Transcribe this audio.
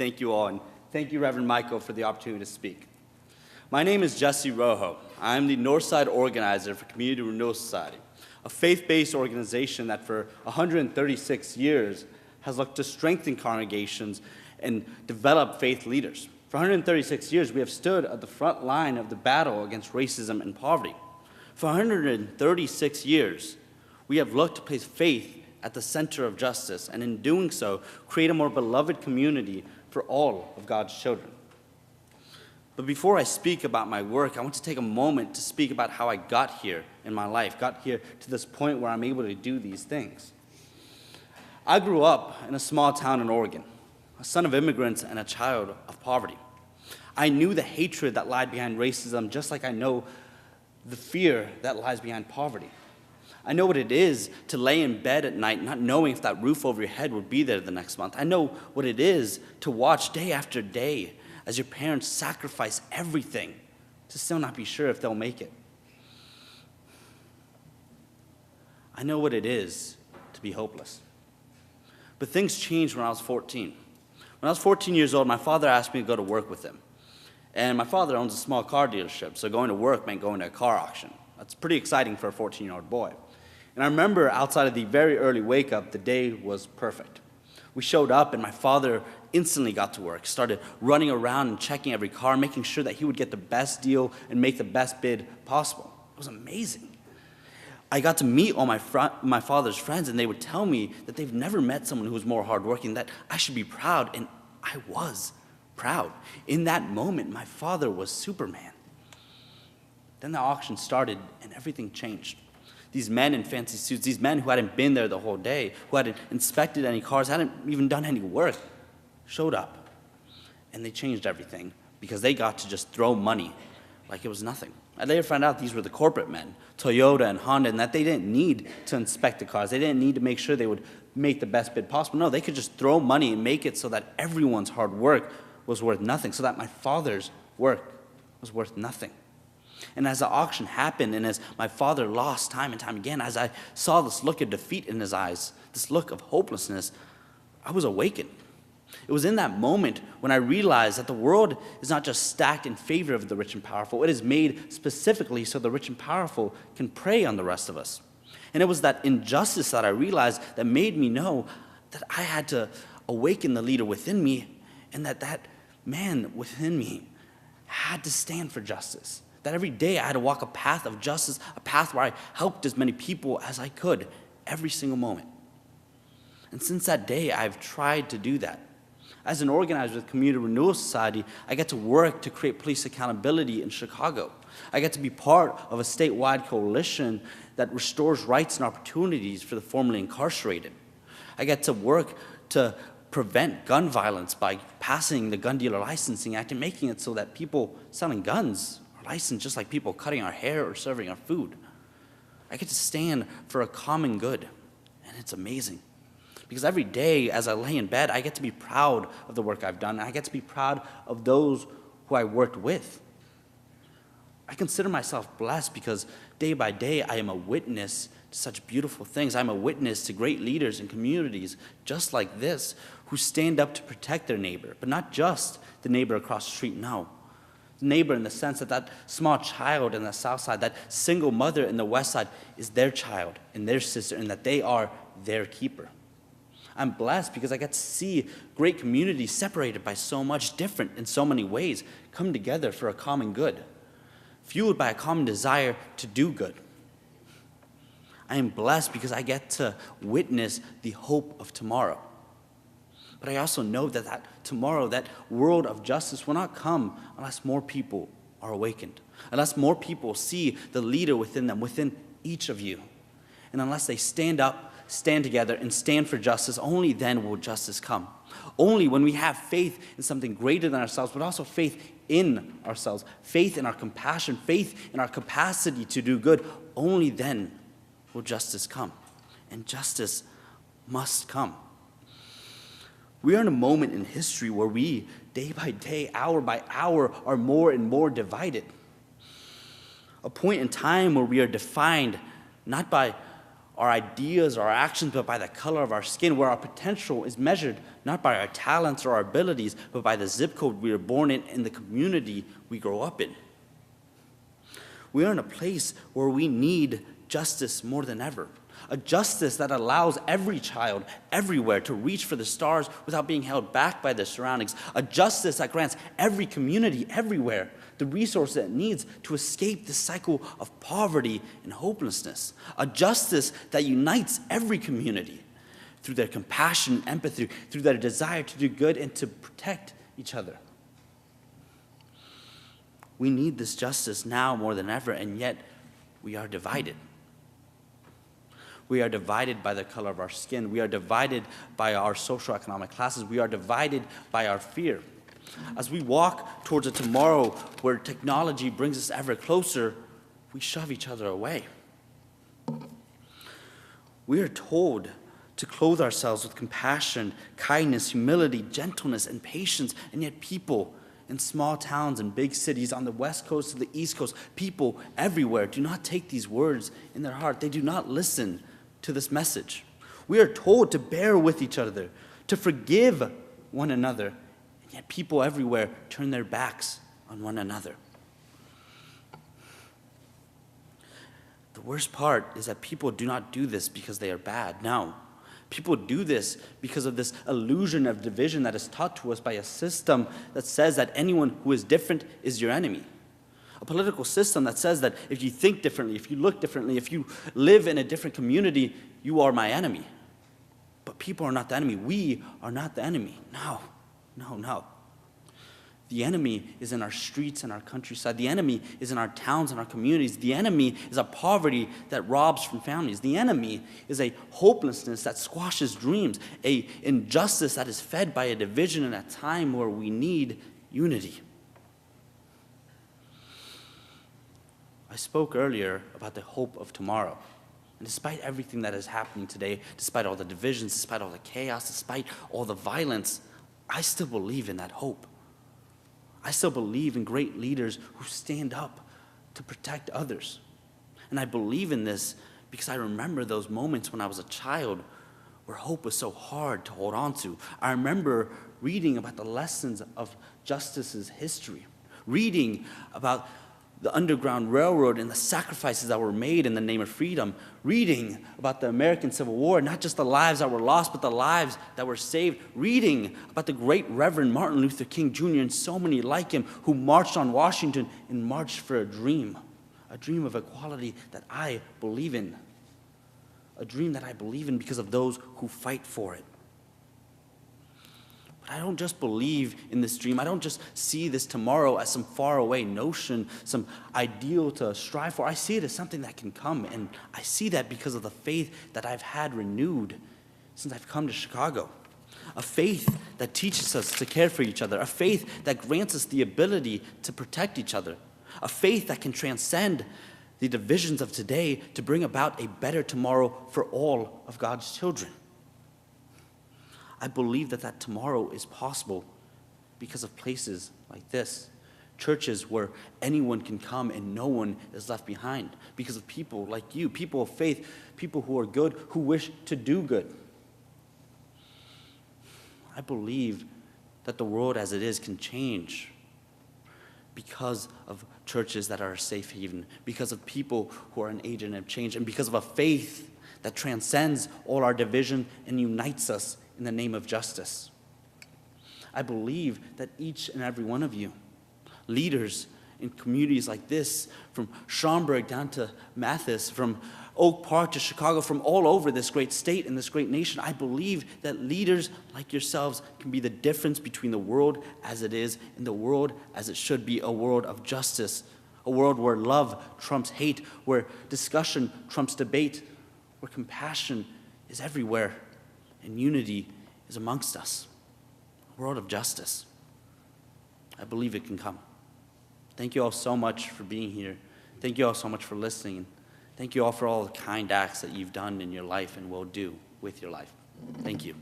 Thank you all, and thank you, Reverend Michael, for the opportunity to speak. My name is Jesse Rojo. I am the Northside organizer for Community Renewal Society, a faith-based organization that for 136 years has looked to strengthen congregations and develop faith leaders. For 136 years, we have stood at the front line of the battle against racism and poverty. For 136 years, we have looked to place faith at the center of justice, and in doing so, create a more beloved community for all of God's children. But before I speak about my work, I want to take a moment to speak about how I got here in my life, got here to this point where I'm able to do these things. I grew up in a small town in Oregon, a son of immigrants and a child of poverty. I knew the hatred that lied behind racism, just like I know the fear that lies behind poverty. I know what it is to lay in bed at night not knowing if that roof over your head would be there the next month. I know what it is to watch day after day as your parents sacrifice everything to still not be sure if they'll make it. I know what it is to be hopeless. But things changed when I was 14. When I was 14 years old, my father asked me to go to work with him. And my father owns a small car dealership, so going to work meant going to a car auction. That's pretty exciting for a 14-year-old boy. And I remember outside of the very early wake-up, the day was perfect. We showed up, and my father instantly got to work, started running around and checking every car, making sure that he would get the best deal and make the best bid possible. It was amazing. I got to meet all my father's friends, and they would tell me that they've never met someone who was more hardworking, that I should be proud, and I was proud. In that moment, my father was Superman. Then the auction started, and everything changed. These men in fancy suits, these men who hadn't been there the whole day, who hadn't inspected any cars, hadn't even done any work, showed up. And they changed everything because they got to just throw money like it was nothing. I later found out these were the corporate men, Toyota and Honda, and that they didn't need to inspect the cars. They didn't need to make sure they would make the best bid possible. No, they could just throw money and make it so that everyone's hard work was worth nothing, so that my father's work was worth nothing. And as the auction happened, and as my father lost time and time again, as I saw this look of defeat in his eyes, this look of hopelessness, I was awakened. It was in that moment when I realized that the world is not just stacked in favor of the rich and powerful. It is made specifically so the rich and powerful can prey on the rest of us. And it was that injustice that I realized that made me know that I had to awaken the leader within me, and that man within me had to stand for justice. That every day I had to walk a path of justice, a path where I helped as many people as I could every single moment. And since that day, I've tried to do that. As an organizer with Community Renewal Society, I get to work to create police accountability in Chicago. I get to be part of a statewide coalition that restores rights and opportunities for the formerly incarcerated. I get to work to prevent gun violence by passing the Gun Dealer Licensing Act and making it so that people selling guns are licensed just like people cutting our hair or serving our food. I get to stand for a common good, and it's amazing. Because every day as I lay in bed, I get to be proud of the work I've done. I get to be proud of those who I worked with. I consider myself blessed because day by day I am a witness to such beautiful things. I'm a witness to great leaders in communities just like this who stand up to protect their neighbor, but not just the neighbor across the street, no. The neighbor in the sense that that small child in the south side, that single mother in the west side is their child and their sister, and that they are their keeper. I'm blessed because I get to see great communities separated by so much, different in so many ways, come together for a common good, fueled by a common desire to do good. I am blessed because I get to witness the hope of tomorrow. But I also know that that tomorrow, that world of justice will not come unless more people are awakened, unless more people see the leader within them, within each of you. And unless they stand up, stand together, and stand for justice, only then will justice come. Only when we have faith in something greater than ourselves, but also faith in ourselves, faith in our compassion, faith in our capacity to do good, only then will justice come. And justice must come. We are in a moment in history where we, day by day, hour by hour, are more and more divided. A point in time where we are defined not by our ideas, our actions, but by the color of our skin, where our potential is measured not by our talents or our abilities, but by the zip code we were born in and the community we grow up in. We are in a place where we need justice more than ever. A justice that allows every child everywhere to reach for the stars without being held back by their surroundings. A justice that grants every community everywhere the resources it needs to escape the cycle of poverty and hopelessness. A justice that unites every community through their compassion and empathy, through their desire to do good and to protect each other. We need this justice now more than ever, and yet we are divided. We are divided by the color of our skin. We are divided by our socioeconomic classes. We are divided by our fear. As we walk towards a tomorrow where technology brings us ever closer, we shove each other away. We are told to clothe ourselves with compassion, kindness, humility, gentleness, and patience, and yet people in small towns and big cities on the West Coast to the East Coast, people everywhere do not take these words in their heart. They do not listen to this message. We are told to bear with each other, to forgive one another, and yet people everywhere turn their backs on one another. The worst part is that people do not do this because they are bad. No. People do this because of this illusion of division that is taught to us by a system that says that anyone who is different is your enemy. A political system that says that if you think differently, if you look differently, if you live in a different community, you are my enemy. But people are not the enemy. We are not the enemy. No. The enemy is in our streets and our countryside. The enemy is in our towns and our communities. The enemy is a poverty that robs from families. The enemy is a hopelessness that squashes dreams, a injustice that is fed by a division in a time where we need unity. I spoke earlier about the hope of tomorrow. And despite everything that is happening today, despite all the divisions, despite all the chaos, despite all the violence, I still believe in that hope. I still believe in great leaders who stand up to protect others. And I believe in this because I remember those moments when I was a child where hope was so hard to hold on to. I remember reading about the lessons of justice's history, reading about the Underground Railroad and the sacrifices that were made in the name of freedom, reading about the American Civil War, not just the lives that were lost, but the lives that were saved, reading about the great Reverend Martin Luther King Jr. and so many like him who marched on Washington and marched for a dream of equality that I believe in, a dream that I believe in because of those who fight for it. But I don't just believe in this dream. I don't just see this tomorrow as some faraway notion, some ideal to strive for. I see it as something that can come, and I see that because of the faith that I've had renewed since I've come to Chicago. A faith that teaches us to care for each other, a faith that grants us the ability to protect each other, a faith that can transcend the divisions of today to bring about a better tomorrow for all of God's children. I believe that tomorrow is possible because of places like this, churches where anyone can come and no one is left behind, because of people like you, people of faith, people who are good, who wish to do good. I believe that the world as it is can change because of churches that are a safe haven, because of people who are an agent of change, and because of a faith that transcends all our division and unites us in the name of justice. I believe that each and every one of you, leaders in communities like this, from Schaumburg down to Mathis, from Oak Park to Chicago, from all over this great state and this great nation, I believe that leaders like yourselves can be the difference between the world as it is and the world as it should be, a world of justice, a world where love trumps hate, where discussion trumps debate, where compassion is everywhere and unity is amongst us. A world of justice. I believe it can come. Thank you all so much for being here. Thank you all so much for listening. Thank you all for all the kind acts that you've done in your life and will do with your life. Thank you.